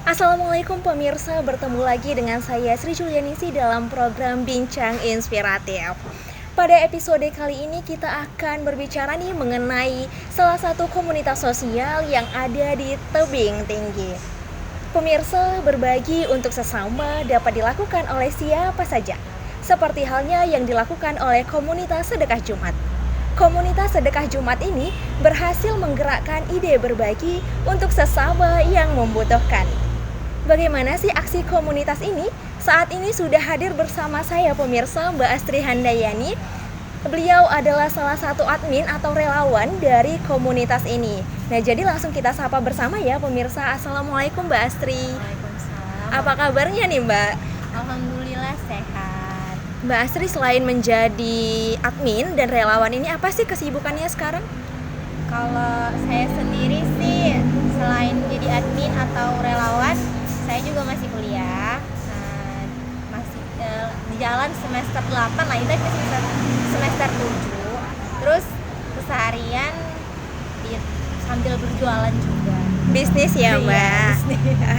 Assalamualaikum pemirsa, bertemu lagi dengan saya Sri Julianisi dalam program Bincang Inspiratif. Pada episode kali ini kita akan berbicara nih mengenai salah satu komunitas sosial yang ada di tebing tinggi. Pemirsa, berbagi untuk sesama dapat dilakukan oleh siapa saja, seperti halnya yang dilakukan oleh komunitas sedekah Jumat. Komunitas sedekah Jumat ini berhasil menggerakkan ide berbagi untuk sesama yang membutuhkan. Bagaimana sih aksi komunitas ini? Saat ini sudah hadir bersama saya pemirsa Mbak Astri Handayani. Beliau adalah salah satu admin atau relawan dari komunitas ini. Nah, jadi langsung kita sapa bersama ya pemirsa. Assalamualaikum Mbak Astri. Waalaikumsalam. Apa kabarnya nih Mbak? Alhamdulillah sehat. Mbak Astri selain menjadi admin dan relawan ini apa sih kesibukannya sekarang? Kalau saya sendiri sih selain jadi admin atau relawan, saya juga masih kuliah. Masih di jalan semester 8 lah, itu semester 7. Terus keseharian sambil berjualan juga. Bisnis ya Mbak?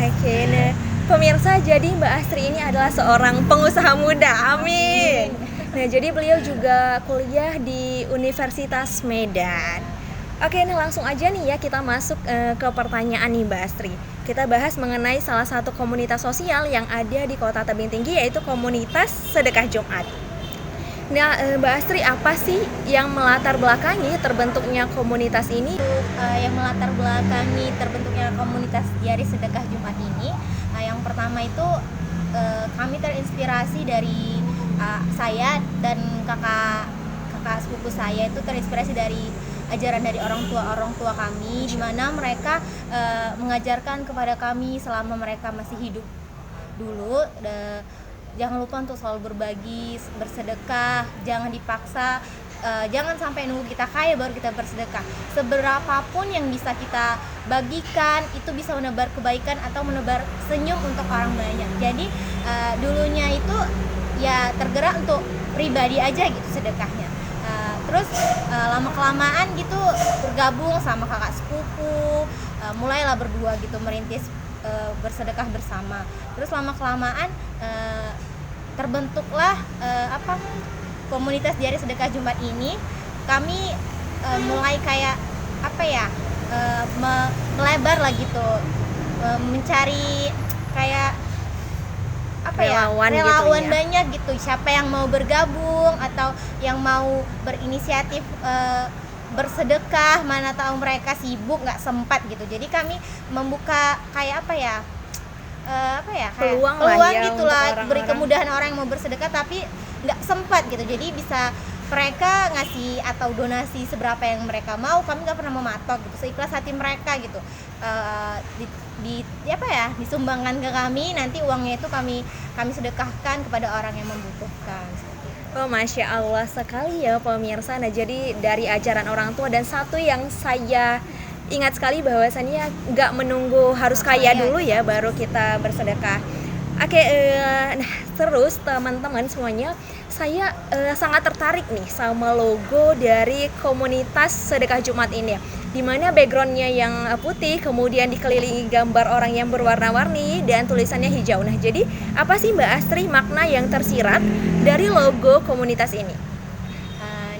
Oke, nah pemirsa, jadi Mbak Astri ini adalah seorang pengusaha muda, amin. Nah, jadi beliau juga kuliah di Universitas Medan. Oke, nah langsung aja nih ya kita masuk ke pertanyaan nih Mbak Astri. Kita bahas mengenai salah satu komunitas sosial yang ada di Kota Tebing Tinggi, yaitu komunitas sedekah Jumat. Nah, Mbak Astri, apa sih yang melatar belakangi terbentuknya komunitas ini? Yang melatar belakangi terbentuknya komunitas Diari Sedekah Jumat ini, yang pertama itu kami terinspirasi dari saya dan kakak sepupu saya, itu terinspirasi dari ajaran dari orang tua kami, di mana mereka mengajarkan kepada kami selama mereka masih hidup dulu. Jangan lupa untuk selalu berbagi, bersedekah, jangan dipaksa, jangan sampai nunggu kita kaya baru kita bersedekah. Seberapapun yang bisa kita bagikan itu bisa menebar kebaikan atau menebar senyum untuk orang banyak. Jadi dulunya itu ya tergerak untuk pribadi aja gitu sedekahnya. Terus lama-kelamaan gitu bergabung sama kakak sepupu, mulailah berdua gitu merintis bersedekah bersama. Terus lama-kelamaan terbentuklah komunitas Diari Sedekah Jumat ini. Kami mulai kayak melebar lah gitu, mencari kayak relawan gitu ya. Banyak gitu, siapa yang mau bergabung atau yang mau berinisiatif bersedekah, mana tahu mereka sibuk nggak sempat gitu. Jadi kami membuka kayak kayak peluang gitulah, beri kemudahan orang yang mau bersedekah tapi nggak sempat gitu. Jadi bisa mereka ngasih atau donasi seberapa yang mereka mau, kami nggak pernah mematok gitu, seikhlas hati mereka gitu. Disumbangkan ke kami, nanti uangnya itu kami sedekahkan kepada orang yang membutuhkan. Oh, Masya Allah sekali ya pemirsa. Nah, jadi dari ajaran orang tua, dan satu yang saya ingat sekali bahwasannya nggak menunggu harus kaya dulu ya baru kita bersedekah. Oke, nah terus teman-teman semuanya, saya sangat tertarik nih sama logo dari komunitas sedekah Jumat ini ya, dimana backgroundnya yang putih, kemudian dikelilingi gambar orang yang berwarna-warni dan tulisannya hijau. Nah, jadi apa sih Mbak Astri makna yang tersirat dari logo komunitas ini?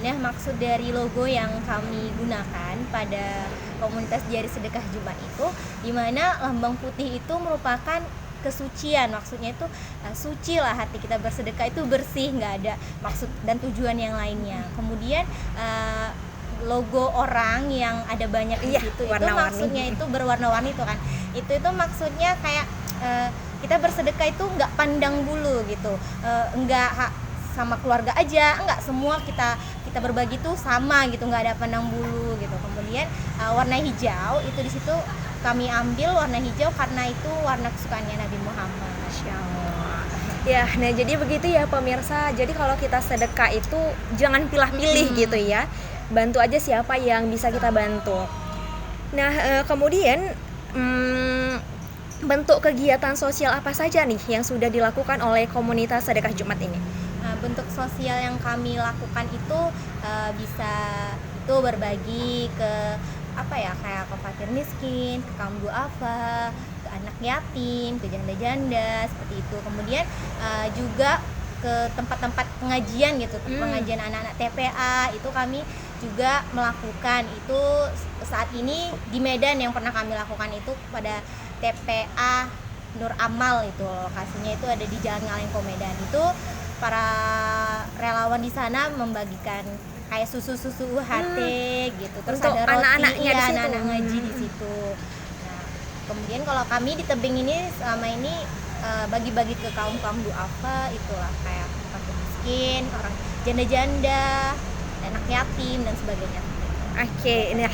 Nah, maksud dari logo yang kami gunakan pada komunitas Diari Sedekah Jumat itu, dimana lambang putih itu merupakan kesucian. Maksudnya itu suci lah hati kita, bersedekah itu bersih, nggak ada maksud dan tujuan yang lainnya. Kemudian logo orang yang ada banyak di situ, itu maksudnya itu berwarna-warni itu kan, itu maksudnya kayak kita bersedekah itu nggak pandang bulu gitu, nggak sama keluarga aja, enggak, semua kita berbagi tuh sama gitu, nggak ada pandang bulu gitu. Kemudian warna hijau itu di situ kami ambil warna hijau karena itu warna kesukaannya Nabi Muhammad. Masya Allah. Ya, nah jadi begitu ya pemirsa. Jadi kalau kita sedekah itu jangan pilih-pilih gitu ya. Bantu aja siapa yang bisa kita bantu. Nah, kemudian bentuk kegiatan sosial apa saja nih yang sudah dilakukan oleh komunitas sedekah Jumat ini? Bentuk sosial yang kami lakukan itu bisa itu berbagi ke kayak ke fakir miskin, ke kaum duafa, ke anak yatim, ke janda-janda seperti itu. Kemudian juga ke tempat-tempat pengajian gitu, pengajian anak-anak TPA itu kami juga melakukan. Itu saat ini di Medan yang pernah kami lakukan itu pada TPA Nur Amal, itu lokasinya itu ada di Jalan Ngalengko Medan. Itu para relawan di sana membagikan kayak susu UHT gitu, terus Untuk ada roti, anak-anaknya di situ. anak-anak ngaji di situ. Nah, kemudian kalau kami di tebing ini selama ini bagi-bagi ke kaum duafa, itulah kayak fakir miskin, orang janda-janda, anak yatim dan sebagainya. Oke, nah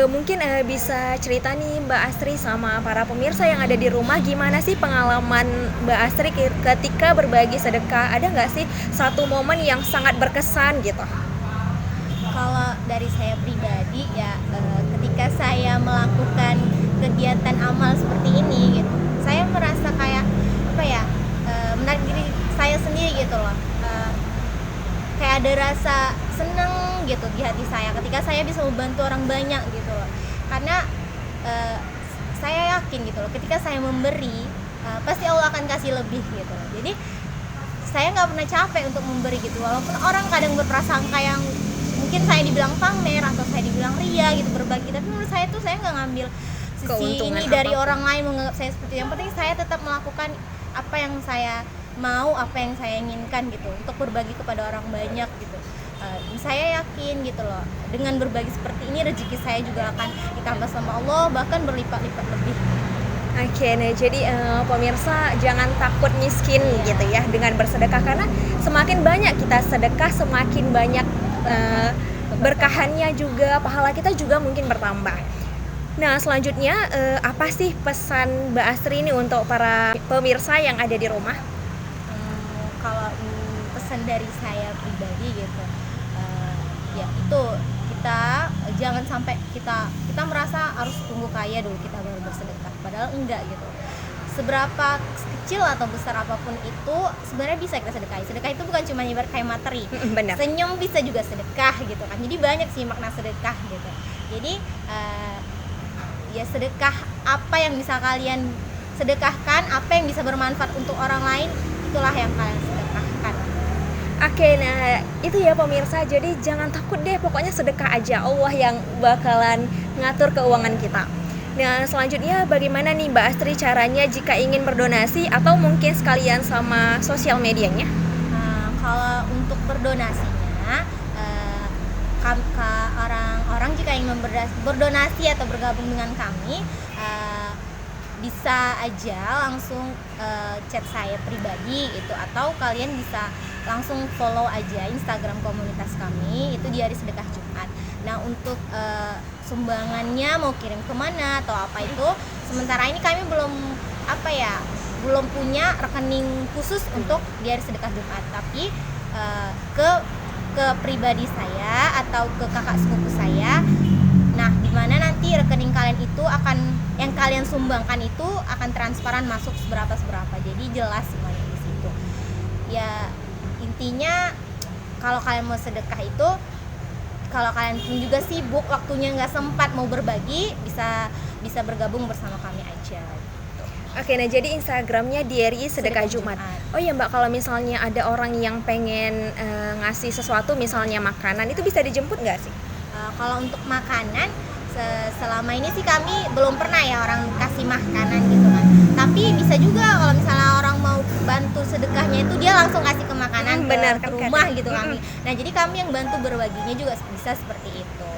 mungkin bisa cerita nih Mbak Astri sama para pemirsa yang ada di rumah, gimana sih pengalaman Mbak Astri ketika berbagi sedekah? Ada nggak sih satu momen yang sangat berkesan gitu? Kalau dari saya pribadi ya, ketika saya melakukan kegiatan amal seperti ini gitu, saya merasa kayak apa ya, menarik diri saya sendiri gitu loh. Kayak ada rasa seneng gitu di hati saya ketika saya bisa membantu orang banyak gitu loh. Karena saya yakin gitu loh, ketika saya memberi pasti Allah akan kasih lebih gitu loh. Jadi saya nggak pernah capek untuk memberi gitu, walaupun orang kadang berprasangka yang mungkin saya dibilang pamer atau saya dibilang ria gitu berbagi, tapi menurut saya tuh saya nggak ngambil sisi Keuntungan ini dari apapun. orang lain menganggap saya seperti itu. Yang penting saya tetap melakukan apa yang saya mau, apa yang saya inginkan gitu, untuk berbagi kepada orang banyak gitu. Saya yakin gitu loh, dengan berbagi seperti ini rezeki saya juga akan ditambah sama Allah, bahkan berlipat-lipat lebih. Oke, nah jadi pemirsa jangan takut miskin gitu ya dengan bersedekah, karena semakin banyak kita sedekah semakin banyak berkahannya juga, pahala kita juga mungkin bertambah. Nah selanjutnya apa sih pesan Mbak Astri ini untuk para pemirsa yang ada di rumah? Kalau pesan dari saya pribadi gitu, ya itu kita jangan sampai kita merasa harus tunggu kaya dulu kita baru bersedekah, padahal enggak gitu. Seberapa kecil atau besar apapun itu sebenarnya bisa kita sedekahi. Sedekah itu bukan cuma ibarat kayak materi. Benar. Senyum bisa juga sedekah gitu kan. Jadi banyak sih makna sedekah gitu. Jadi ya sedekah apa yang bisa kalian sedekahkan, apa yang bisa bermanfaat untuk orang lain, itulah yang kalian sedekahkan. Oke, nah itu ya pemirsa, jadi jangan takut deh, pokoknya sedekah aja, Allah yang bakalan ngatur keuangan kita. Nah selanjutnya bagaimana nih Mbak Astri caranya jika ingin berdonasi atau mungkin sekalian sama sosial medianya? Kalau untuk berdonasinya, orang-orang jika ingin berdonasi atau bergabung dengan kami, bisa aja langsung chat saya pribadi itu, atau kalian bisa langsung follow aja Instagram komunitas kami, itu di Hari Sedekah Jumat. Nah untuk sumbangannya mau kirim kemana atau apa itu, sementara ini kami belum punya rekening khusus untuk di Hari Sedekah Jumat, tapi ke pribadi saya atau ke kakak sepupu saya. Nah, di mana nanti rekening kalian itu yang kalian sumbangkan itu akan transparan masuk seberapa. Jadi jelas semuanya di situ. Ya, intinya kalau kalian mau sedekah itu, kalau kalian pun juga sibuk, waktunya nggak sempat mau berbagi, bisa bergabung bersama kami aja. Oke, nah jadi Instagramnya DRI Sedekah Jumat. Oh iya Mbak, kalau misalnya ada orang yang pengen ngasih sesuatu, misalnya makanan, itu bisa dijemput nggak sih? Kalau untuk makanan, selama ini sih kami belum pernah ya orang kasih makanan gitu kan. Tapi bisa juga kalau misalnya orang mau bantu sedekahnya itu dia langsung kasih ke makanan ke rumah gitu kami. Nah jadi kami yang bantu berbaginya juga bisa seperti itu.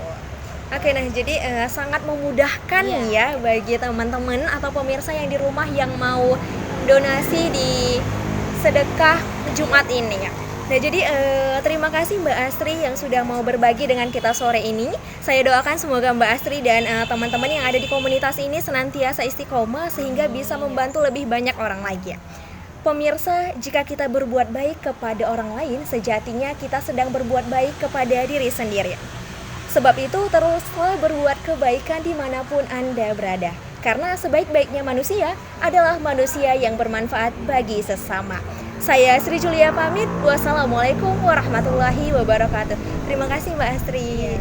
Oke, nah jadi sangat memudahkan ya bagi teman-teman atau pemirsa yang di rumah yang mau donasi di sedekah Jumat ini ya. Nah jadi terima kasih Mbak Astri yang sudah mau berbagi dengan kita sore ini. Saya doakan semoga Mbak Astri dan teman-teman yang ada di komunitas ini senantiasa istiqomah sehingga bisa membantu lebih banyak orang lagi ya. Pemirsa, jika kita berbuat baik kepada orang lain, sejatinya kita sedang berbuat baik kepada diri sendiri. Sebab itu teruslah berbuat kebaikan dimanapun Anda berada. Karena sebaik-baiknya manusia adalah manusia yang bermanfaat bagi sesama. Saya Sri Julia pamit. Wassalamualaikum warahmatullahi wabarakatuh. Terima kasih Mbak Astri.